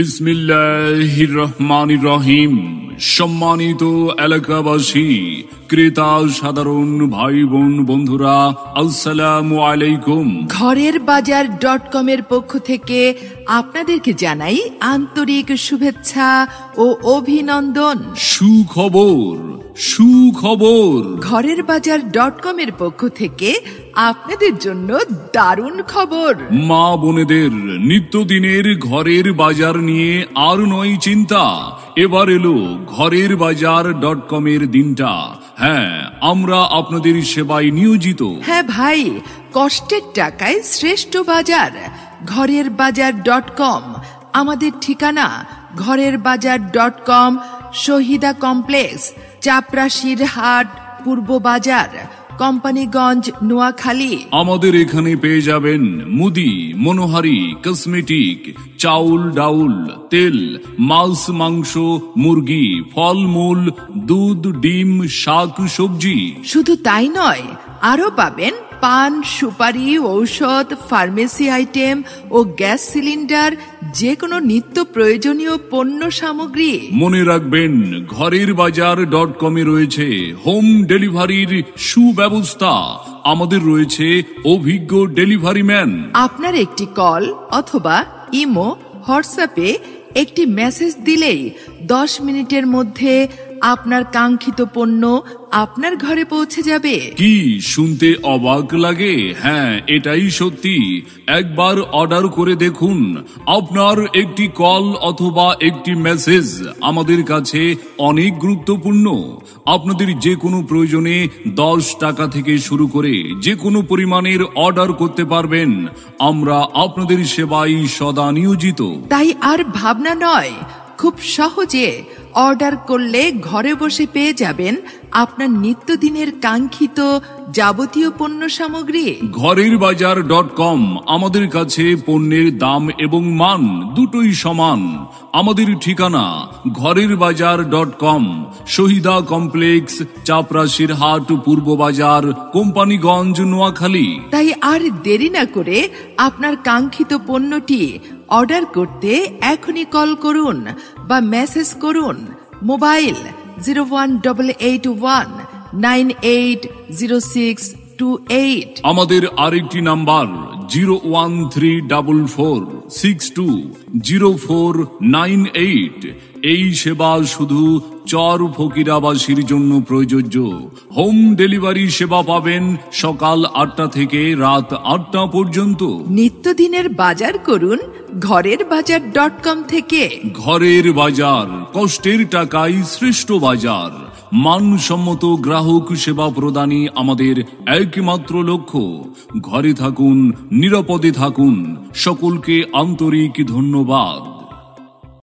বিসমিল্লাহির রহমানির রহিম। সম্মানিত এলাকাবাসী, ক্রেতা সাধারণ ভাই বোন বন্ধুরা, আসসালামু আলাইকুম। ঘরের বাজার .com এর পক্ষ থেকে আপনাদেরকে জানাই আন্তরিক শুভেচ্ছা ও অভিনন্দন। সুখবর সুখবর। ঘরের বাজার .com এর পক্ষ থেকে আপনাদের জন্য দারুণ খবর। মা বোনেদের নিত্যদিনের ঘরের বাজার নিয়ে আর নয় চিন্তা। এবার এলো ঘরের বাজার .com এর দিনটা। হ্যাঁ, আমরা আপনাদের সেবায় নিয়োজিত। হ্যাঁ ভাই, কষ্টের টাকায় শ্রেষ্ঠ বাজার ঘরের বাজার .com। আমাদের ঠিকানা ঘরের বাজার .com, শহীদা কমপ্লেক্স, চাপরাশির হাট, পূর্ব বাজার, কোম্পানিগঞ্জ, নোয়াখালী। আমাদের এখানে পেয়ে যাবেন মুদি, মনোহারি, কসমেটিক, চাউল ডাউল, তেল, মাংস, মাংস, মুরগি, ফলমূল, দুধ, ডিম, শাক, সবজি। শুধু তাই নয়, আরো পাবেন পান, সুপারি, ঔষধ, ফার্মেসি আইটেম ও গ্যাস সিলিন্ডার, যে কোনো নিত্য প্রয়োজনীয় পণ্য সামগ্রী। মনে রাখবেন, ঘরের বাজার .com এ রয়েছে হোম ডেলিভারির সুব্যবস্থা। আমাদের রয়েছে অভিজ্ঞ ডেলিভারি ম্যান। আপনার একটি কল অথবা ইমো, হোয়াটসঅ্যাপে একটি মেসেজ দিলেই 10 মিনিটের মধ্যে আপনার কাঙ্ক্ষিত পণ্য আপনার ঘরে পৌঁছে যাবে। কি শুনতে অবাক লাগে? হ্যাঁ, এটাই সত্যি। একবার অর্ডার করে দেখুন। আপনার একটি কল অথবা একটি মেসেজ আমাদের কাছে অনেক গুরুত্বপূর্ণ। আপনাদের যে কোনো প্রয়োজনে 10 টাকা থেকে শুরু করে যে কোনো পরিমাণের অর্ডার করতে পারবেন। আমরা আপনাদের সেবায় সদা নিয়োজিত। তাই আর ভাবনা নয়, খুব সহজে অর্ডার করলে ঘরে বসে পেয়ে যাবেন আপনার নিত্যদিনের কাঙ্ক্ষিত যাবতীয় পণ্য সামগ্রী। ঘরের বাজার .com, আমাদের কাছে পণ্যের দাম এবং মান দুটোই সমান। আমাদের ঠিকানা ঘরের বাজার .com, শহীদা কমপ্লেক্স, চাপরাশির হাট, পূর্ব বাজার, কোম্পানিগঞ্জ, নোয়াখালী। তাই আর দেরি না করে আপনার কাঙ্ক্ষিত পণ্যটি অর্ডার করতে এখনই কল করুন বা মেসেজ করুন। মোবাইল 0188198062 আমাদের আরেকটি নাম্বার 01344620498। এই সেবা শুধু চর ফকিরাবাসীর জন্য প্রযোজ্য। হোম ডেলিভারি সেবা পাবেন সকাল 8টা থেকে রাত 8টা পর্যন্ত। নিত্যদিনের বাজার করুন ঘরের বাজার .com থেকে। ঘরের বাজার, কষ্টের টাকায় শ্রেষ্ঠ বাজার। মানসম্মত গ্রাহক সেবা প্রদানই আমাদের একমাত্র লক্ষ্য। ঘরে থাকুন, নিরাপদে থাকুন। সকলকে আন্তরিক ধন্যবাদ।